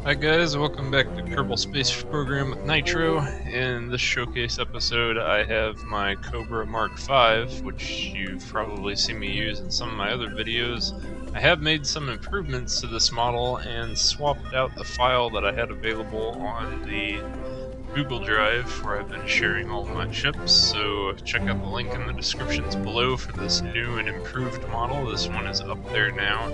Hi guys, welcome back to Kerbal Space Program with Nitro. In this showcase episode I have my Cobra Mark V, which you've probably seen me use in some of my other videos. I have made some improvements to this model and swapped out the file that I had available on the Google Drive where I've been sharing all of my ships, so check out the link in the descriptions below for this new and improved model. This one is up there now.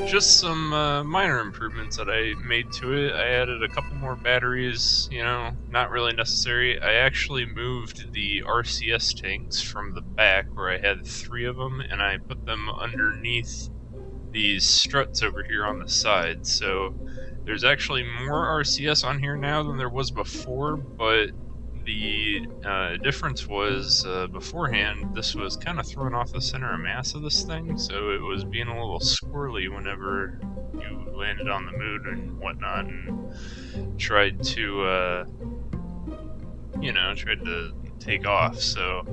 Just some minor improvements that I made to it. I added a couple more batteries, not really necessary. I actually moved the RCS tanks from the back where I had 3 of them, and I put them underneath these struts over here on the side. So there's actually more RCS on here now than there was before, but the difference was beforehand this was kind of throwing off the center of mass of this thing, so it was being a little squirrely whenever you landed on the moon and whatnot and tried to take off. So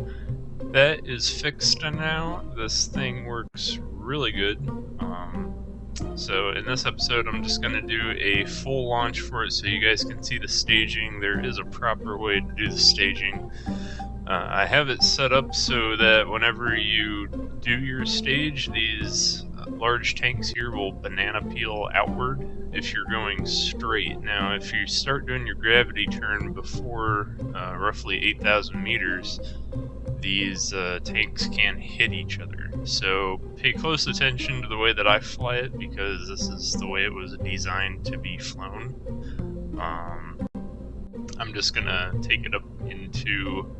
that is fixed now. This thing works really good. So in this episode I'm just going to do a full launch for it so you guys can see the staging. There is a proper way to do the staging. I have it set up so that whenever you do your stage, these large tanks here will banana peel outward if you're going straight. Now if you start doing your gravity turn before roughly 8,000 meters, these tanks can hit each other. So pay close attention to the way that I fly it, because this is the way it was designed to be flown. I'm just gonna take it up into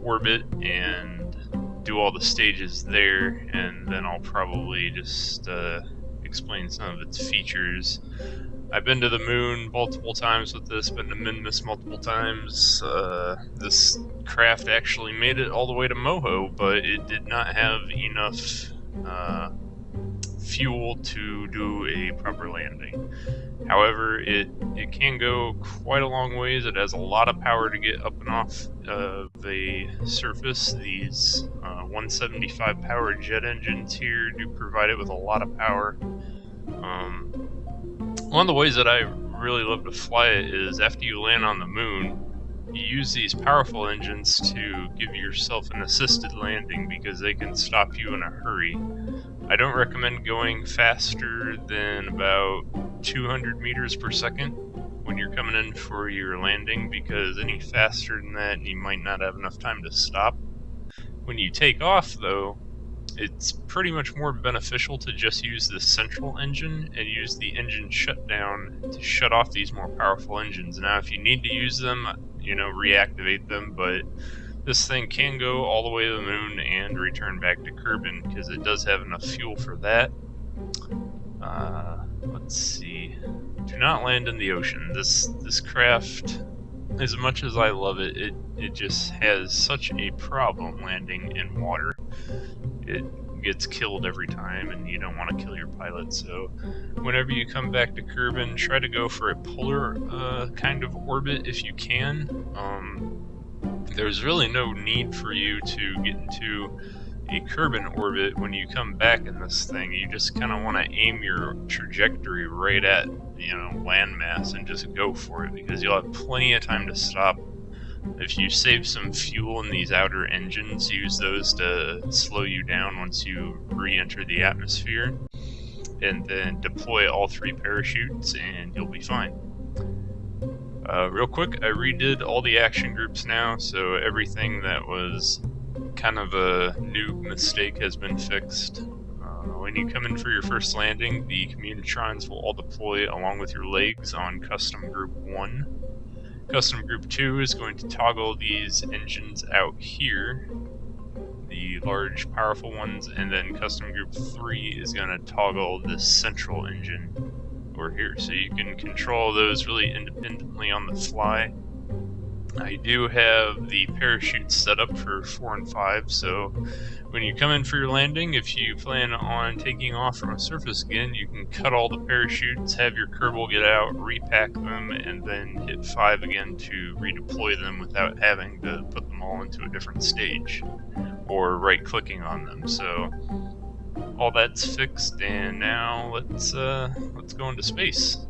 orbit and do all the stages there, and then I'll probably just explain some of its features. I've been to the moon multiple times with this, been to Minmus multiple times. This craft actually made it all the way to Moho, but it did not have enough fuel to do a proper landing. However, it can go quite a long ways. It has a lot of power to get up and off the surface. These 175 power jet engines here do provide it with a lot of power. One of the ways that I really love to fly it is after you land on the moon, you use these powerful engines to give yourself an assisted landing because they can stop you in a hurry. I don't recommend going faster than about 200 meters per second when you're coming in for your landing, because any faster than that you might not have enough time to stop. When you take off though, it's pretty much more beneficial to just use the central engine and use the engine shutdown to shut off these more powerful engines. Now if you need to use them, reactivate them, but this thing can go all the way to the moon and return back to Kerbin because it does have enough fuel for that. Let's see. Do not land in the ocean. This craft, as much as I love it, it just has such a problem landing in water. It gets killed every time, and you don't want to kill your pilot. So whenever you come back to Kerbin, try to go for a polar kind of orbit if you can. There's really no need for you to get into a Kerbin orbit when you come back in this thing. You just kind of want to aim your trajectory right at landmass and just go for it, because you'll have plenty of time to stop. If you save some fuel in these outer engines, use those to slow you down once you re-enter the atmosphere, and then deploy all 3 parachutes and you'll be fine. Real quick, I redid all the action groups now, so everything that was kind of a noob mistake has been fixed. When you come in for your first landing, the Communitrons will all deploy along with your legs on Custom Group 1. Custom Group 2 is going to toggle these engines out here, the large powerful ones, and then Custom Group 3 is going to toggle this central engine over here, so you can control those really independently on the fly. I do have the parachute set up for 4 and 5, so when you come in for your landing, if you plan on taking off from a surface again, you can cut all the parachutes, have your Kerbal get out, repack them, and then hit 5 again to redeploy them without having to put them all into a different stage or right-clicking on them. So all that's fixed, and now let's go into space.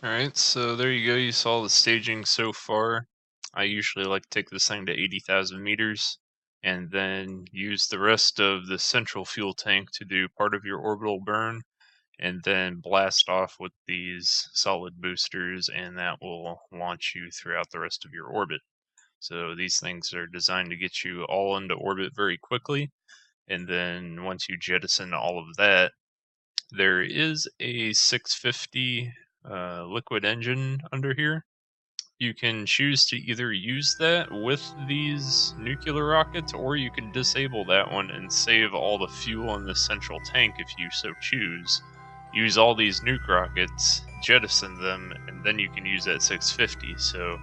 Alright, so there you go, you saw the staging so far. I usually like to take this thing to 80,000 meters, and then use the rest of the central fuel tank to do part of your orbital burn, and then blast off with these solid boosters, and that will launch you throughout the rest of your orbit. So these things are designed to get you all into orbit very quickly, and then once you jettison all of that, there is a 650 liquid engine under here. You can choose to either use that with these nuclear rockets, or you can disable that one and save all the fuel in the central tank if you so choose. Use all these nuke rockets, jettison them, and then you can use that 650. So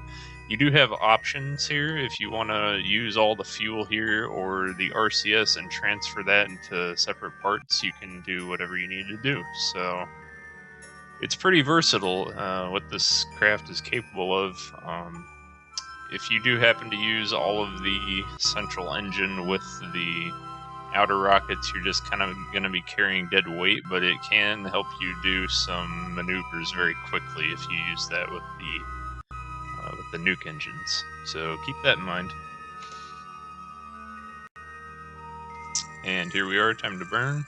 you do have options here if you want to use all the fuel here or the RCS and transfer that into separate parts. You can do whatever you need to do. So it's pretty versatile what this craft is capable of. If you do happen to use all of the central engine with the outer rockets, you're just kind of going to be carrying dead weight, but it can help you do some maneuvers very quickly if you use that with the nuke engines. So keep that in mind. And here we are, time to burn.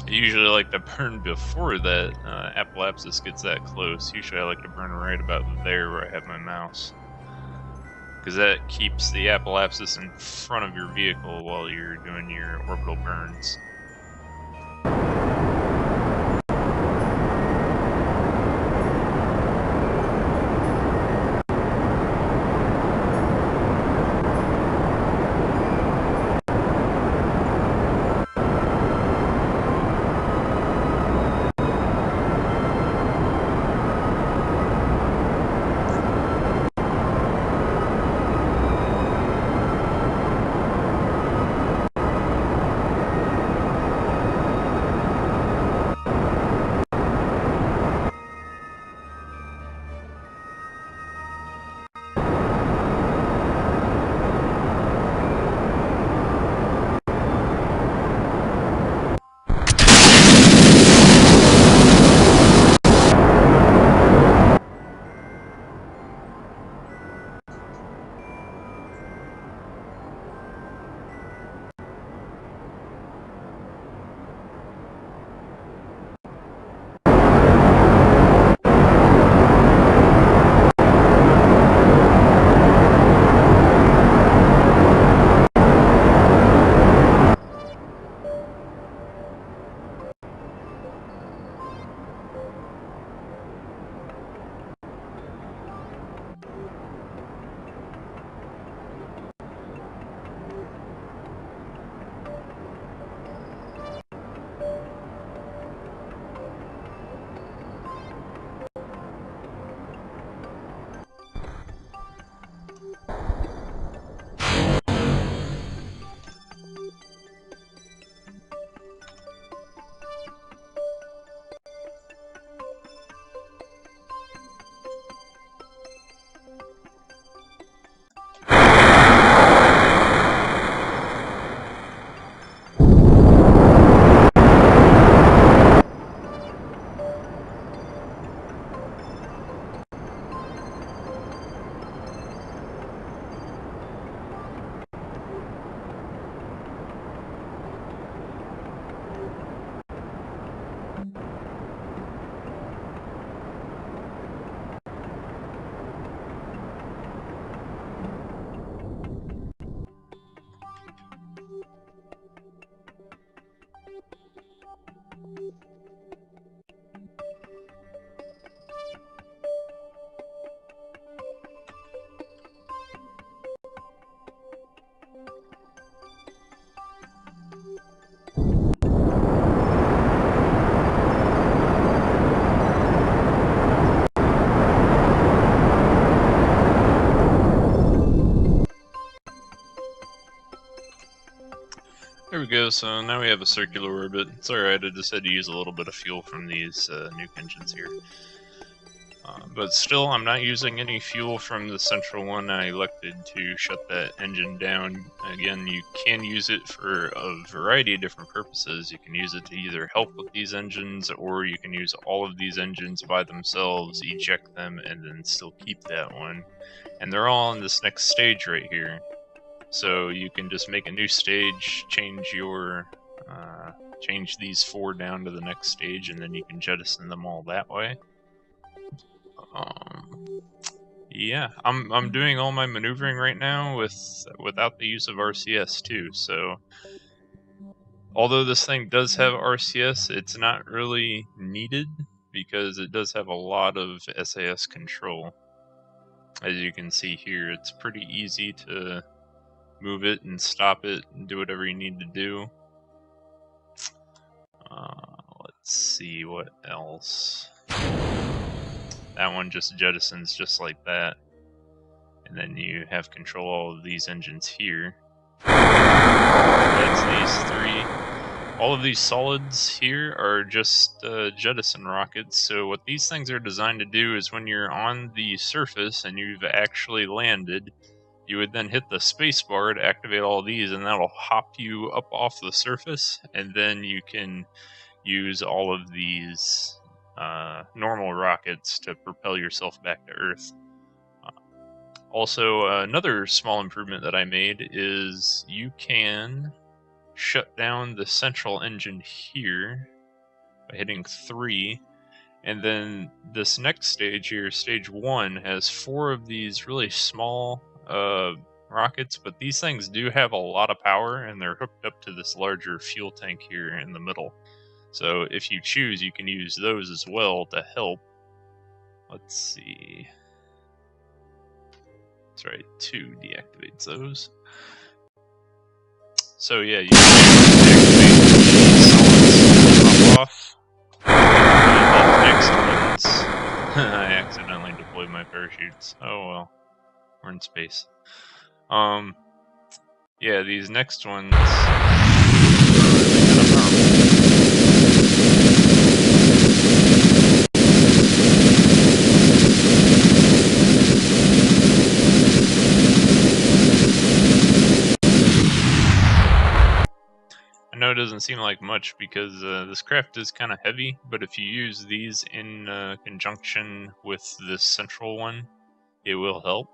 I usually like to burn before that apoapsis gets that close. Usually I like to burn right about there where I have my mouse, because that keeps the apoapsis in front of your vehicle while you're doing your orbital burns. There we go, so now we have a circular orbit. It's alright, I just had to use a little bit of fuel from these nuke engines here. But still, I'm not using any fuel from the central one. I elected to shut that engine down. Again, you can use it for a variety of different purposes. You can use it to either help with these engines, or you can use all of these engines by themselves, eject them, and then still keep that one. And they're all in this next stage right here. So you can just make a new stage, change these 4 down to the next stage, and then you can jettison them all that way. Yeah, I'm doing all my maneuvering right now without the use of RCS too. So although this thing does have RCS, it's not really needed because it does have a lot of SAS control. As you can see here, it's pretty easy to move it and stop it and do whatever you need to do. Let's see what else. That one just jettisons just like that. And then you have control of these engines here. That's these 3. All of these solids here are just jettison rockets. So what these things are designed to do is when you're on the surface and you've actually landed, you would then hit the space bar to activate all these, and that'll hop you up off the surface, and then you can use all of these normal rockets to propel yourself back to Earth. Also, another small improvement that I made is you can shut down the central engine here by hitting 3, and then this next stage here, stage 1, has 4 of these really small rockets, but these things do have a lot of power, and they're hooked up to this larger fuel tank here in the middle. So if you choose, you can use those as well to help. Let's see. That's right, 2 deactivates those. So yeah, you can deactivate the solids pop off. And the next ones, I accidentally deployed my parachutes. Oh well, we're in space. Yeah, these next ones. I know it doesn't seem like much because this craft is kind of heavy, but if you use these in conjunction with this central one, it will help.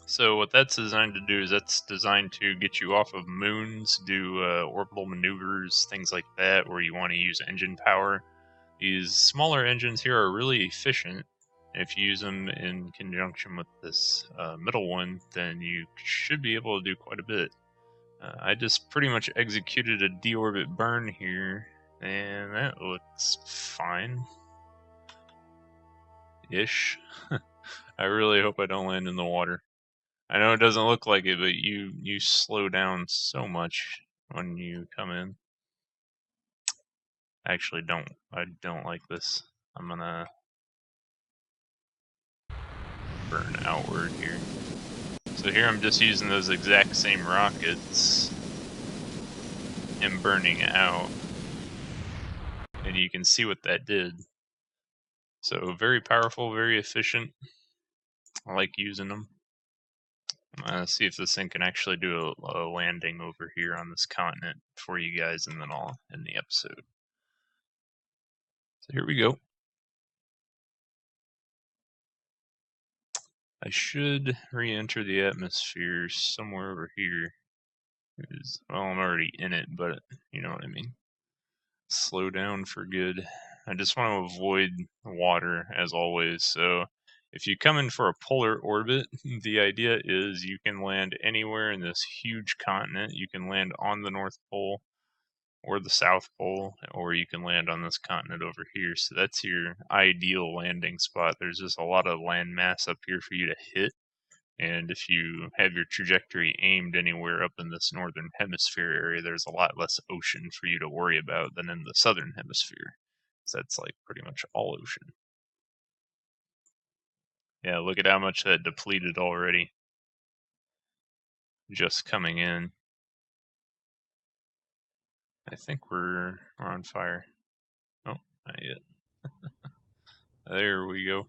So what that's designed to do is that's designed to get you off of moons, do orbital maneuvers, things like that, where you want to use engine power. These smaller engines here are really efficient. If you use them in conjunction with this middle one, then you should be able to do quite a bit. I just pretty much executed a deorbit burn here, and that looks fine. Ish. I really hope I don't land in the water. I know it doesn't look like it, but you slow down so much when you come in. I actually don't. I don't like this. I'm gonna burn outward here. So here I'm just using those exact same rockets and burning out. And you can see what that did. So very powerful, very efficient. I like using them. I'm gonna see if this thing can actually do a landing over here on this continent for you guys, and then I'll end the episode. So here we go. I should re-enter the atmosphere somewhere over here. Well, I'm already in it, but you know what I mean. Slow down for good. I just want to avoid water as always, so if you come in for a polar orbit, the idea is you can land anywhere in this huge continent. You can land on the North Pole or the South Pole, or you can land on this continent over here. So that's your ideal landing spot. There's just a lot of land mass up here for you to hit. And if you have your trajectory aimed anywhere up in this northern hemisphere area, there's a lot less ocean for you to worry about than in the southern hemisphere. So that's like pretty much all ocean. Yeah, look at how much that depleted already. Just coming in. I think we're on fire. Oh, not yet. There we go.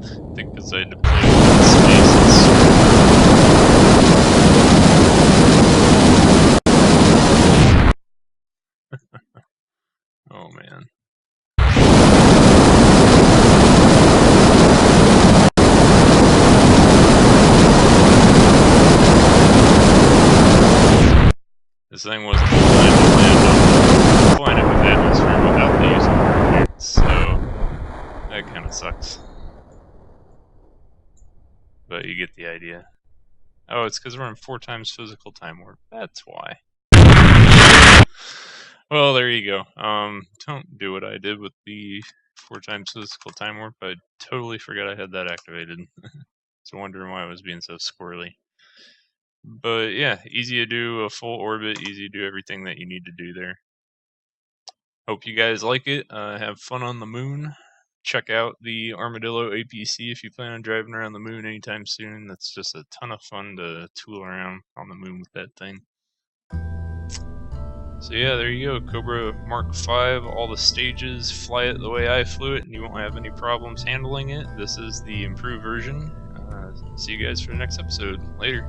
I think because I depleted the spaces. Oh man. This thing wasn't designed to land on the planet with atmosphere without the use of parachutes, so that kind of sucks. But you get the idea. Oh, it's because we're in 4 times physical time warp. That's why. Well, there you go. Don't do what I did with the 4 times physical time warp. I totally forgot I had that activated. So wondering why it was being so squirrely. But yeah, easy to do a full orbit, easy to do everything that you need to do there. Hope you guys like it. Have fun on the moon. Check out the Armadillo APC if you plan on driving around the moon anytime soon. That's just a ton of fun to tool around on the moon with that thing. So yeah, there you go, Cobra Mark V, all the stages, fly it the way I flew it, and you won't have any problems handling it. This is the improved version. See you guys for the next episode. Later.